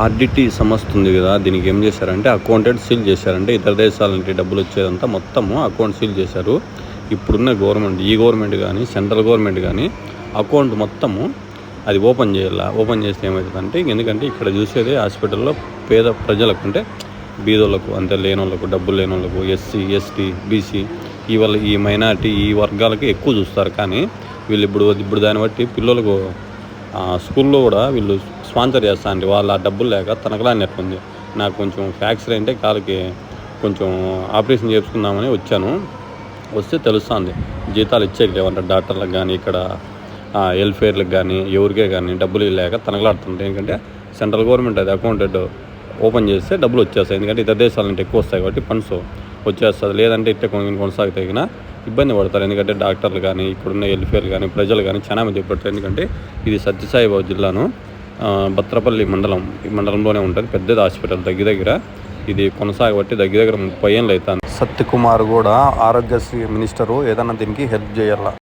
RDT సంస్థ ఉంది కదా, దీనికి ఏం చేశారంటే అకౌంటెంట్ సీల్ చేశారంటే ఇతర దేశాల నుండి డబ్బులు వచ్చేదంతా మొత్తము అకౌంట్ సీల్ చేశారు. ఇప్పుడున్న గవర్నమెంట్, ఈ గవర్నమెంట్ కానీ సెంట్రల్ గవర్నమెంట్ కానీ అకౌంట్ మొత్తము అది ఓపెన్ చేయాలి. ఓపెన్ చేస్తే ఏమవుతుందంటే, ఎందుకంటే ఇక్కడ చూసేది హాస్పిటల్లో పేద ప్రజలకు, అంటే బీదోళ్ళకు, అంతే లేనోళ్ళకు, డబ్బులు లేనోళ్ళకు, ఎస్సీ ఎస్టీ బీసీ ఈ మైనారిటీ ఈ వర్గాలకి ఎక్కువ చూస్తారు. కానీ వీళ్ళు ఇప్పుడు దాన్ని బట్టి పిల్లలకు స్కూల్లో కూడా వీళ్ళు స్పాన్సర్ చేస్తారండి. వాళ్ళు ఆ డబ్బులు లేక తనకలాడినట్టుంది. నాకు కొంచెం ఫ్రాక్చర్ అంటే కాలుకి కొంచెం ఆపరేషన్ చేసుకుందామని వచ్చాను. వస్తే తెలుస్తుంది జీతాలు ఇచ్చేకి లేవంట డాక్టర్లకు కానీ, ఇక్కడ వెల్ఫేర్లకు కానీ, ఎవరికే కానీ డబ్బులు లేక తనకలాడుతుంటాయి. ఎందుకంటే సెంట్రల్ గవర్నమెంట్ అది అకౌంటెంట్ ఓపెన్ చేస్తే డబ్బులు వచ్చేస్తాయి. ఎందుకంటే ఇతర దేశాల నుండి ఎక్కువ వస్తాయి కాబట్టి ఫండ్స్ వచ్చేస్తుంది. లేదంటే ఇట్లా కొనసాగితే ఇబ్బంది పడతారు. ఎందుకంటే డాక్టర్లు కానీ, ఇక్కడున్న వెల్ఫేర్ కానీ, ప్రజలు కానీ చాలా మంది పడతారు. ఎందుకంటే ఇది సత్యసాయిబాబు జిల్లాను బత్రపల్లి ఈ మండలంలోనే ఉంటుంది. పెద్దది హాస్పిటల్ దగ్గర ఇది కొనసాగబట్టి దగ్గర 30 ఏళ్ళు అవుతుంది. సత్యకుమార్ కూడా ఆరోగ్యశ్రీ మినిస్టరు ఏదన్నా దీనికి హెల్ప్ చేయాల.